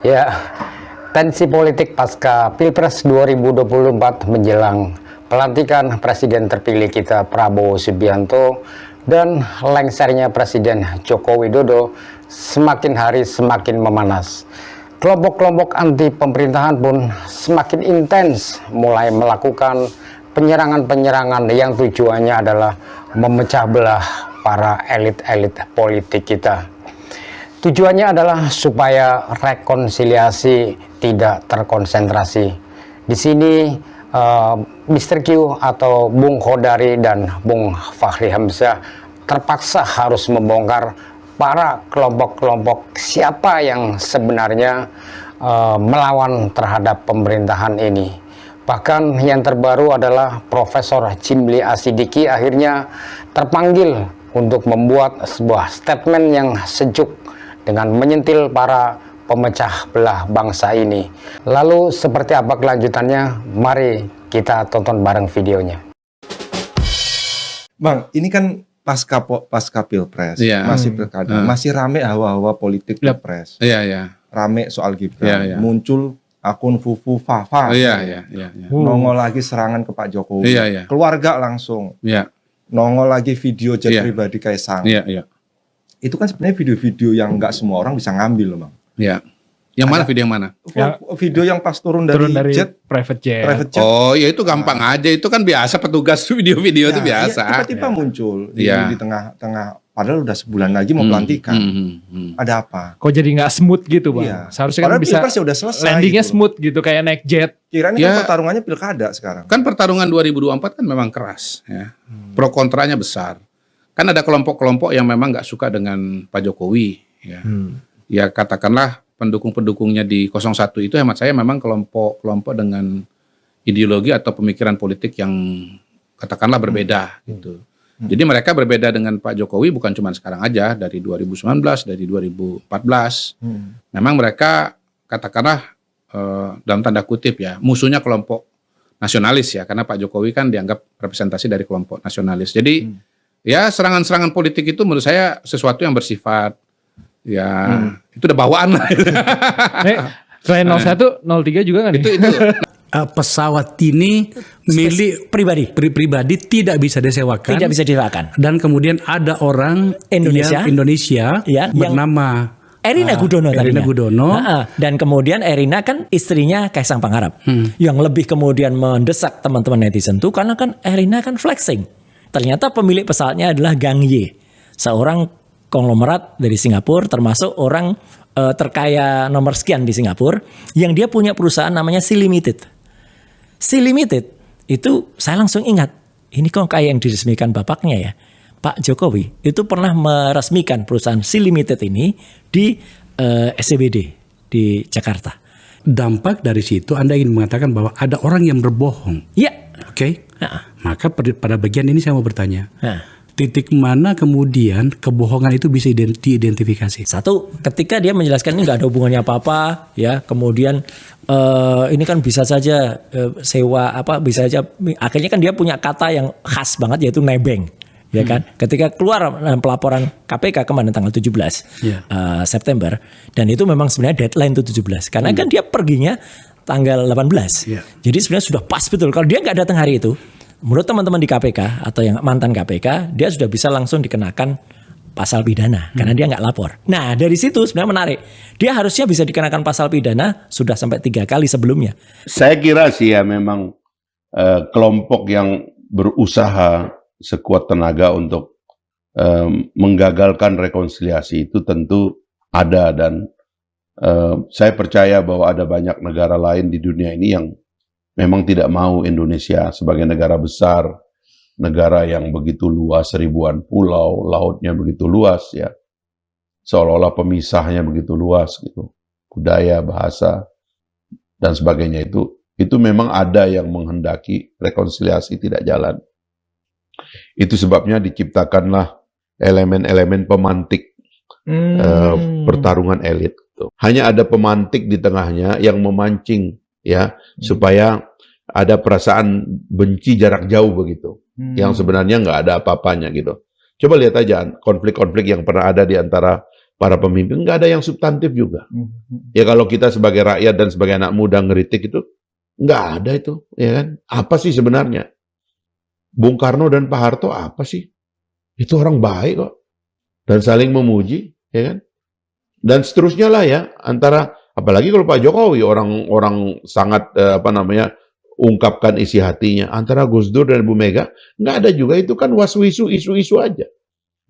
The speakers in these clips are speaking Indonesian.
Ya, tensi politik pasca Pilpres 2024 menjelang pelantikan Presiden terpilih kita Prabowo Subianto dan lengsernya Presiden Joko Widodo semakin hari semakin memanas. Kelompok-kelompok anti pemerintahan pun semakin intens mulai melakukan penyerangan-penyerangan yang tujuannya adalah memecah belah para elit-elit politik kita. Tujuannya adalah supaya rekonsiliasi tidak terkonsentrasi. Di sini Mr. Q atau Bung Khodari dan Bung Fahri Hamzah terpaksa harus membongkar para kelompok-kelompok siapa yang sebenarnya melawan terhadap pemerintahan ini. Bahkan yang terbaru adalah Profesor Chimli Asidiki akhirnya terpanggil untuk membuat sebuah statement yang sejuk dengan menyentil para pemecah belah bangsa ini. Lalu seperti apa kelanjutannya? Mari kita tonton bareng videonya. Bang, ini kan pasca Pilpres, masih pilkada, masih rame hawa-hawa politik Pilpres. Rame soal Gibran. Muncul akun Fufu Fafa. Nongol lagi serangan ke Pak Jokowi. Keluarga langsung. Nongol lagi video chat pribadi Kaisang. Itu kan sebenarnya video-video yang nggak semua orang bisa ngambil loh, Bang. Yang mana video yang mana? Video yang pas turun dari jet, private jet. Oh, ya itu gampang aja. Itu kan biasa petugas video-video itu biasa. Tiba-tiba muncul di tengah-tengah. Padahal udah sebulan lagi mau pelantikan. Ada apa? Kok jadi nggak smooth gitu, Bang? Seharusnya kan bisa udah selesai. Landingnya gitu smooth gitu, kayak naik jet. Kiranya kan pertarungannya pilkada sekarang. Kan pertarungan 2024 kan memang keras. Ya. Pro kontranya besar. Kan ada kelompok-kelompok yang memang nggak suka dengan Pak Jokowi. Ya katakanlah pendukung-pendukungnya di 01 itu hemat saya memang kelompok-kelompok dengan ideologi atau pemikiran politik yang katakanlah berbeda gitu. Jadi mereka berbeda dengan Pak Jokowi bukan cuma sekarang aja, dari 2019, dari 2014. Memang mereka katakanlah dalam tanda kutip ya, musuhnya kelompok nasionalis ya, karena Pak Jokowi kan dianggap representasi dari kelompok nasionalis. Jadi ya serangan-serangan politik itu menurut saya sesuatu yang bersifat itu udah bawaan lah. Selain 01, 03 juga kan? Itu pesawat ini milik pribadi tidak bisa disewakan. Tidak bisa disewakan. Dan kemudian ada orang Indonesia bernama Erina Gudono tadinya. Erina Gudono. Dan kemudian Erina kan istrinya Kaisang Pangarep. Yang lebih kemudian mendesak teman-teman netizen itu karena kan Erina kan flexing. Ternyata pemilik pesawatnya adalah Gang Ye, seorang konglomerat dari Singapura, termasuk orang terkaya nomor sekian di Singapura, yang dia punya perusahaan namanya Sea Limited. Sea Limited itu saya langsung ingat, ini kok kayak yang diresmikan bapaknya ya. Pak Jokowi itu pernah meresmikan perusahaan Sea Limited ini di SCBD di Jakarta. Dampak dari situ Anda ingin mengatakan bahwa ada orang yang berbohong. Iya. Oke. Maka pada bagian ini saya mau bertanya. Titik mana kemudian kebohongan itu bisa diidentifikasi? Satu, ketika dia menjelaskan ini nggak ada hubungannya apa-apa, ya. Kemudian ini kan bisa saja sewa apa, bisa saja. Akhirnya kan dia punya kata yang khas banget yaitu nebeng, ya kan. Ketika keluar pelaporan KPK kemarin tanggal 17 September, dan itu memang sebenarnya deadline itu 17, karena kan dia perginya tanggal 18. Jadi sebenarnya sudah pas betul. Kalau dia nggak datang hari itu, menurut teman-teman di KPK atau yang mantan KPK, dia sudah bisa langsung dikenakan pasal pidana karena dia nggak lapor. Nah dari situ sebenarnya menarik. Dia harusnya bisa dikenakan pasal pidana sudah sampai 3 kali sebelumnya. Saya kira sih ya memang kelompok yang berusaha sekuat tenaga untuk menggagalkan rekonsiliasi itu tentu ada, dan saya percaya bahwa ada banyak negara lain di dunia ini yang memang tidak mau Indonesia sebagai negara besar, negara yang begitu luas, ribuan pulau, lautnya begitu luas ya, seolah-olah pemisahnya begitu luas gitu, budaya, bahasa, dan sebagainya itu memang ada yang menghendaki rekonsiliasi tidak jalan. Itu sebabnya diciptakanlah elemen-elemen pemantik pertarungan elit. Hanya ada pemantik di tengahnya yang memancing ya, supaya ada perasaan benci jarak jauh begitu, yang sebenarnya nggak ada apa-apanya gitu. Coba lihat aja konflik-konflik yang pernah ada di antara para pemimpin, nggak ada yang substantif juga. Ya kalau kita sebagai rakyat dan sebagai anak muda ngeritik itu, nggak ada itu, ya kan? Apa sih sebenarnya? Bung Karno dan Pak Harto apa sih? Itu orang baik kok. Dan saling memuji, ya kan? Dan seterusnya lah ya, antara, apalagi kalau Pak Jokowi, orang sangat, ungkapkan isi hatinya. Antara Gus Dur dan Bu Mega, nggak ada juga, itu kan waswisu, isu-isu aja.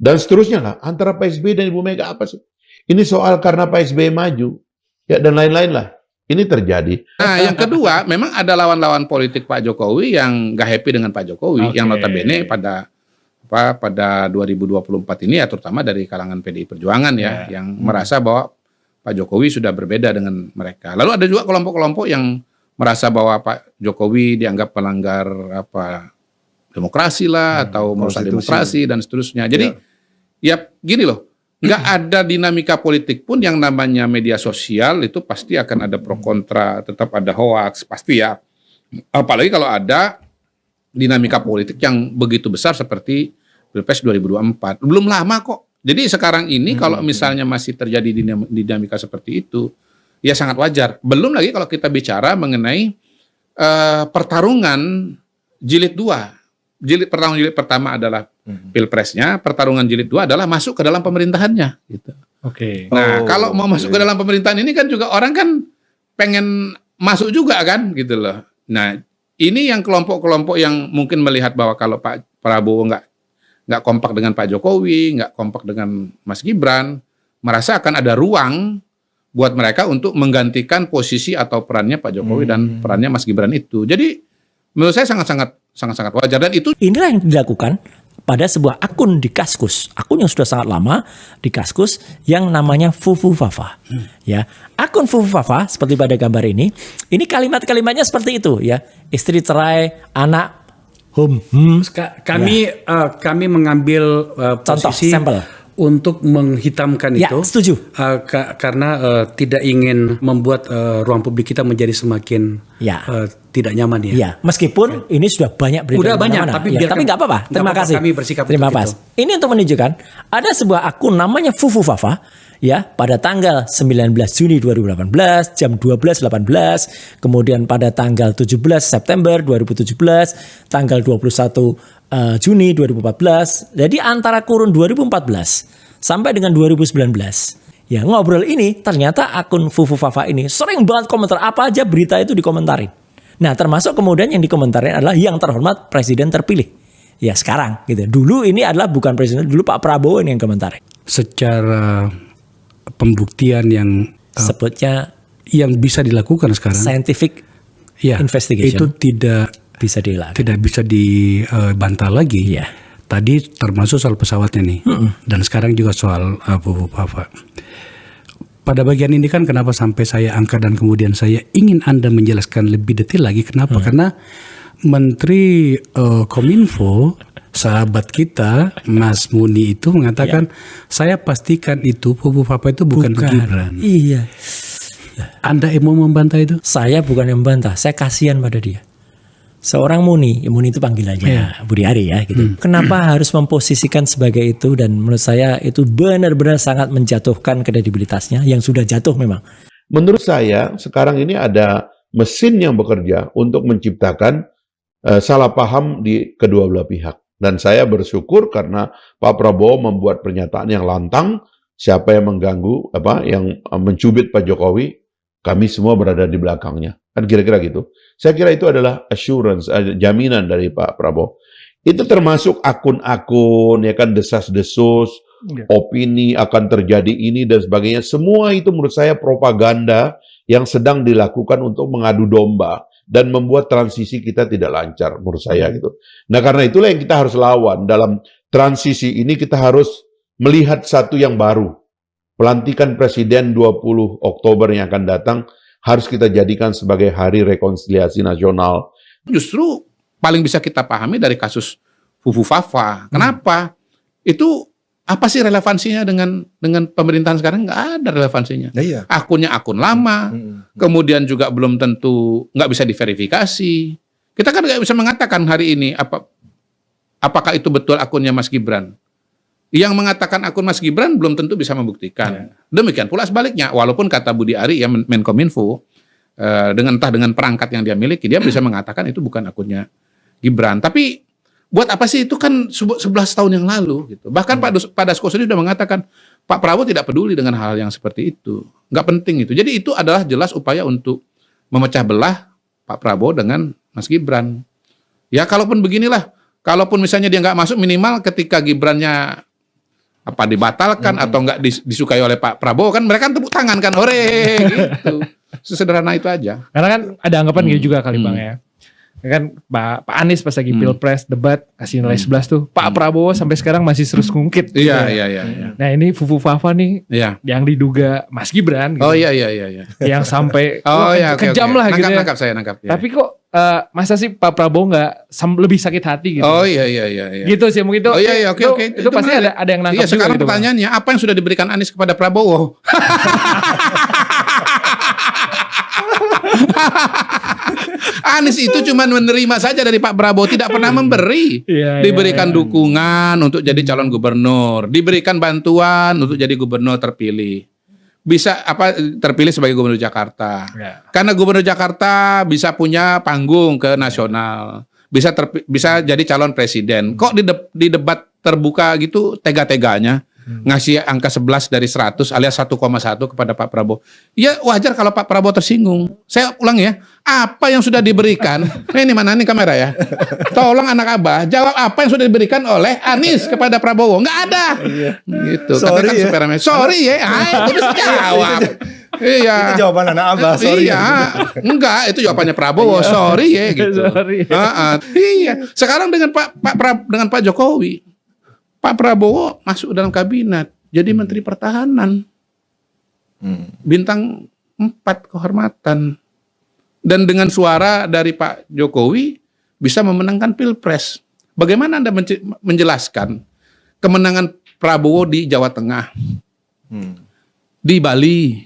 Dan seterusnya lah, antara Pak SBY dan Ibu Mega apa sih? Ini soal karena Pak SBY maju, ya dan lain-lain lah. Ini terjadi. Nah, yang kedua, memang ada lawan-lawan politik Pak Jokowi yang nggak happy dengan Pak Jokowi, yang notabene pada 2024 ini ya, terutama dari kalangan PDI Perjuangan ya, yang merasa bahwa Pak Jokowi sudah berbeda dengan mereka. Lalu ada juga kelompok-kelompok yang merasa bahwa Pak Jokowi dianggap pelanggar demokrasi lah, atau merusak demokrasi dan seterusnya. Jadi ya gini loh, nggak ada dinamika politik pun yang namanya media sosial itu pasti akan ada pro kontra, tetap ada hoaks, pasti ya. Apalagi kalau ada dinamika politik yang begitu besar seperti Pilpres 2024. Belum lama kok. Jadi sekarang ini kalau misalnya masih terjadi dinamika seperti itu, ya sangat wajar. Belum lagi kalau kita bicara mengenai pertarungan jilid 2. Pertarungan jilid pertama adalah Pilpresnya, pertarungan jilid 2 adalah masuk ke dalam pemerintahannya gitu. Nah, kalau mau masuk ke dalam pemerintahan ini kan juga orang kan pengen masuk juga kan gitu loh. Nah, ini yang kelompok-kelompok yang mungkin melihat bahwa kalau Pak Prabowo nggak kompak dengan Pak Jokowi, nggak kompak dengan Mas Gibran, merasa akan ada ruang buat mereka untuk menggantikan posisi atau perannya Pak Jokowi dan perannya Mas Gibran itu. Jadi menurut saya sangat wajar, dan itu inilah yang dilakukan pada sebuah akun di Kaskus, akun yang sudah sangat lama di Kaskus yang namanya Fufu Fafa. Ya, akun Fufu Fafa seperti pada gambar ini kalimat-kalimatnya seperti itu ya, istri cerai, anak Kami mengambil contoh posisi sampel untuk menghitamkan ya, itu. Setuju. Karena tidak ingin membuat ruang publik kita menjadi semakin tidak nyaman ya. Ya, meskipun ini sudah banyak berita. Udah banyak, tapi nggak apa-apa. Terima kasih. Kami bersikap Terima untuk kasih. Ini untuk menunjukkan ada sebuah akun namanya Fufu Fafa ya, pada tanggal 19 Juni 2018 jam 12.18, kemudian pada tanggal 17 September 2017, tanggal 21 Juni 2014. Jadi antara kurun 2014 sampai dengan 2019. Ya, ngobrol ini ternyata akun Fufu Fafa ini sering banget komentar apa aja berita itu dikomentarin. Nah, termasuk kemudian yang dikomentarin adalah yang terhormat presiden terpilih. Ya, sekarang gitu. Dulu ini adalah bukan presiden, dulu Pak Prabowo ini yang komentarin. Secara pembuktian yang sebutnya yang bisa dilakukan sekarang, scientific investigation, itu tidak bisa dibantah lagi. Ya. Tadi termasuk soal pesawatnya nih, dan sekarang juga soal Fufu Fafa. Pada bagian ini kan kenapa sampai saya angkat dan kemudian saya ingin Anda menjelaskan lebih detail lagi. Kenapa? Karena Menteri Kominfo, sahabat kita Mas Muni itu mengatakan, saya pastikan itu Fufu Fafa itu bukan Gibran. Iya. Anda mau membantah itu? Saya bukan yang membantah, saya kasihan pada dia. Seorang Muni itu panggilannya Budi Ari ya gitu. Kenapa harus memposisikan sebagai itu, dan menurut saya itu benar-benar sangat menjatuhkan kredibilitasnya yang sudah jatuh memang. Menurut saya sekarang ini ada mesin yang bekerja untuk menciptakan salah paham di kedua belah pihak. Dan saya bersyukur karena Pak Prabowo membuat pernyataan yang lantang, siapa yang mengganggu, yang mencubit Pak Jokowi, kami semua berada di belakangnya. Kan kira-kira gitu. Saya kira itu adalah assurance, jaminan dari Pak Prabowo. Itu termasuk akun-akun, ya kan, desas-desus, opini akan terjadi ini dan sebagainya. Semua itu menurut saya propaganda yang sedang dilakukan untuk mengadu domba dan membuat transisi kita tidak lancar, menurut saya gitu. Nah, karena itulah yang kita harus lawan. Dalam transisi ini kita harus melihat satu yang baru. Pelantikan Presiden 20 Oktober yang akan datang harus kita jadikan sebagai hari rekonsiliasi nasional. Justru paling bisa kita pahami dari kasus Fufu Fafa. Kenapa? Itu apa sih relevansinya dengan pemerintahan sekarang? Nggak ada relevansinya. Akunnya akun lama, kemudian juga belum tentu nggak bisa diverifikasi. Kita kan nggak bisa mengatakan hari ini apakah itu betul akunnya Mas Gibran. Yang mengatakan akun Mas Gibran belum tentu bisa membuktikan. Demikian pula sebaliknya, walaupun kata Budi Ari ya Menkominfo dengan perangkat yang dia miliki, dia bisa mengatakan itu bukan akunnya Gibran. Tapi buat apa sih, itu kan 11 tahun yang lalu gitu. Bahkan Pak Dasko sendiri sudah mengatakan Pak Prabowo tidak peduli dengan hal yang seperti itu. Nggak penting itu. Jadi itu adalah jelas upaya untuk memecah belah Pak Prabowo dengan Mas Gibran. Ya kalaupun beginilah, kalaupun misalnya dia nggak masuk, minimal ketika Gibrannya dibatalkan atau nggak disukai oleh Pak Prabowo, kan mereka tepuk tangan kan, hore gitu. Sesederhana itu aja. Karena kan ada anggapan gitu juga kali Bang ya. Kan Pak Anies pas lagi pilpres debat kasih nilai 11 tuh. Pak Prabowo sampai sekarang masih terus ngungkit. Iya. Nah ini Fufu Fafa nih yang diduga Mas Gibran gitu. Oh iya. Yang sampai kejam lah gitu ya. Nangkap. Tapi kok masa sih Pak Prabowo nggak lebih sakit hati gitu? Oh iya. Gitu sih mungkin itu. Oh iya, oke. Itu pasti ada yang nangkap juga. Sekarang gitu, pertanyaannya, apa yang sudah diberikan Anies kepada Prabowo? Anies itu cuma menerima saja dari Pak Prabowo, tidak pernah memberi. Diberikan dukungan untuk jadi calon gubernur, diberikan bantuan untuk jadi gubernur terpilih. Bisa terpilih sebagai gubernur Jakarta. Karena gubernur Jakarta bisa punya panggung ke nasional, bisa jadi calon presiden. Kok di debat terbuka gitu tega-teganya ngasih angka 11 dari 100 alias 1,1 kepada Pak Prabowo. Ya wajar kalau Pak Prabowo tersinggung. Saya ulang ya, apa yang sudah diberikan, ini mana nih kamera ya, tolong anak Abah jawab apa yang sudah diberikan oleh Anies kepada Prabowo. Nggak ada gitu. Sorry katakan ya. Sorry ya, itu bisa jawab. Iya. Itu jawaban anak Abah, sorry. Iya. Enggak, itu jawabannya Prabowo. Sorry ya gitu. Iya. Sekarang dengan Pak Jokowi, Pak Prabowo masuk dalam kabinet, jadi Menteri Pertahanan, bintang 4 kehormatan, dan dengan suara dari Pak Jokowi bisa memenangkan Pilpres. Bagaimana Anda menjelaskan kemenangan Prabowo di Jawa Tengah, di Bali,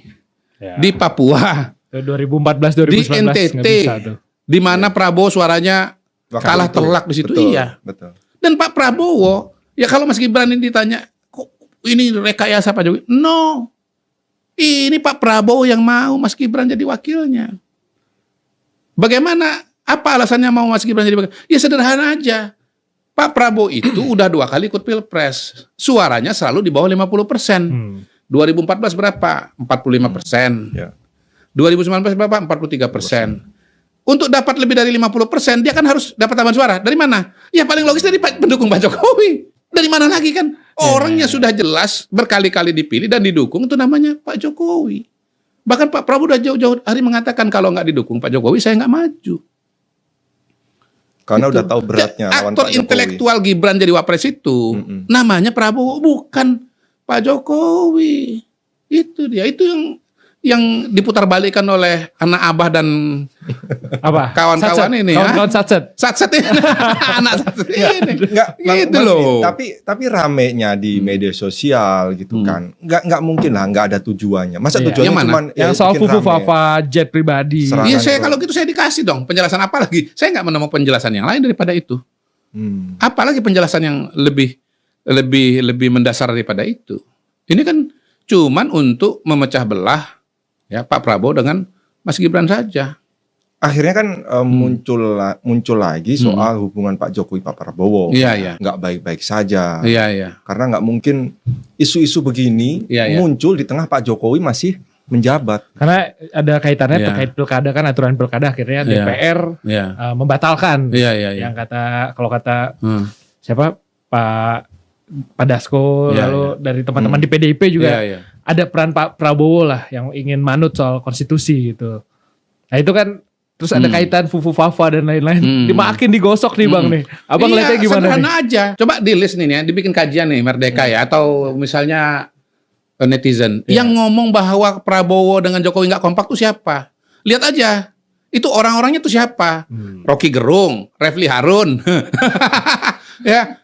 di Papua, 2014, 2019 di NTT, di mana Prabowo suaranya kalah telak di situ. Betul. Dan Pak Prabowo, ya kalau Mas Gibran ini ditanya, kok ini rekayasa Pak Jokowi? No. Ini Pak Prabowo yang mau Mas Gibran jadi wakilnya. Bagaimana? Apa alasannya mau Mas Gibran jadi wakil? Ya sederhana aja. Pak Prabowo itu udah 2 kali ikut Pilpres. Suaranya selalu di bawah 50%. 2014 berapa? 45%. 2019 berapa? 43%. Untuk dapat lebih dari 50%, dia kan harus dapat tambahan suara. Dari mana? Ya paling logis dari pendukung Pak Jokowi. Dari mana lagi kan? Orangnya sudah jelas berkali-kali dipilih dan didukung, itu namanya Pak Jokowi. Bahkan Pak Prabowo udah jauh-jauh hari mengatakan kalau nggak didukung Pak Jokowi, saya nggak maju. Karena udah tahu beratnya lawan aktor Pak Jokowi. Intelektual Gibran jadi wapres itu, namanya Prabowo, bukan Pak Jokowi. Itu dia, itu yang diputarbalikkan oleh anak Abah dan kawan-kawan ini ya. Kawan-kawan Satset ini. Anak Satset ini. Enggak, gitu loh. Tapi ramenya di media sosial gitu kan. Enggak mungkin lah enggak ada tujuannya. Masa tujuannya Yang cuma yang soal Fufu Fafa jet pribadi. Iya, saya kalau gitu saya dikasih dong penjelasan apa lagi. Saya nggak menemukan penjelasan yang lain daripada itu. Apalagi penjelasan yang lebih mendasar daripada itu. Ini kan cuman untuk memecah belah ya Pak Prabowo dengan Mas Gibran saja. Akhirnya kan muncul lagi soal hubungan Pak Jokowi Pak Prabowo. Iya. Nggak baik-baik saja. Iya. Karena nggak mungkin isu-isu begini muncul di tengah Pak Jokowi masih menjabat. Karena ada kaitannya terkait pilkada kan, aturan pilkada akhirnya DPR membatalkan. Iya. Yang kalau kata siapa Pak Dasko, lalu dari teman-teman di PDIP juga ada peran Pak Prabowo lah yang ingin manut soal konstitusi gitu. Nah itu kan terus ada kaitan Fufu Fafa dan lain-lain. Makin digosok nih Bang nih. Abang lihatnya gimana sederhana nih? aja. Coba di list nih ya, dibikin kajian nih Merdeka ya, atau misalnya netizen yang ngomong bahwa Prabowo dengan Jokowi nggak kompak tuh siapa? Lihat aja. Itu orang-orangnya tuh siapa? Rocky Gerung, Refli Harun, ya,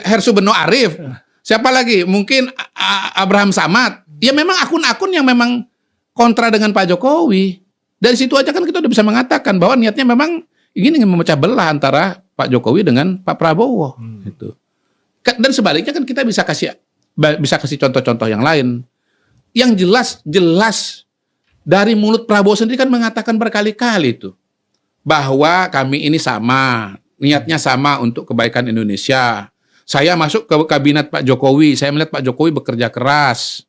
Hersu Beno Arif. Siapa lagi? Mungkin Abraham Samad. Ya memang akun-akun yang memang kontra dengan Pak Jokowi. Dari situ aja kan kita udah bisa mengatakan bahwa niatnya memang ingin memecah belah antara Pak Jokowi dengan Pak Prabowo. Gitu. dan sebaliknya kan kita bisa kasih contoh-contoh yang lain. Yang jelas dari mulut Prabowo sendiri kan mengatakan berkali-kali itu bahwa kami ini sama, niatnya sama untuk kebaikan Indonesia. Saya masuk ke kabinet Pak Jokowi, saya melihat Pak Jokowi bekerja keras.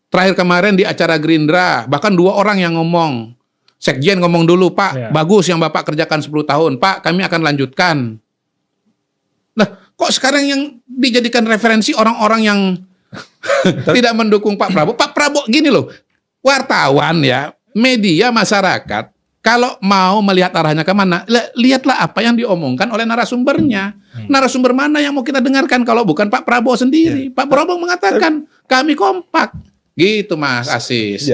Terakhir kemarin di acara Gerindra, bahkan 2 orang yang ngomong. Sekjen ngomong dulu, Pak, bagus yang Bapak kerjakan 10 tahun. Pak, kami akan lanjutkan. Nah, kok sekarang yang dijadikan referensi orang-orang yang tidak mendukung Pak Prabowo? Pak Prabowo, gini loh, wartawan ya, media, masyarakat, kalau mau melihat arahnya kemana, lihatlah apa yang diomongkan oleh narasumbernya. Narasumber mana yang mau kita dengarkan kalau bukan Pak Prabowo sendiri? Pak Prabowo mengatakan, kami kompak. Gitu Mas Asis.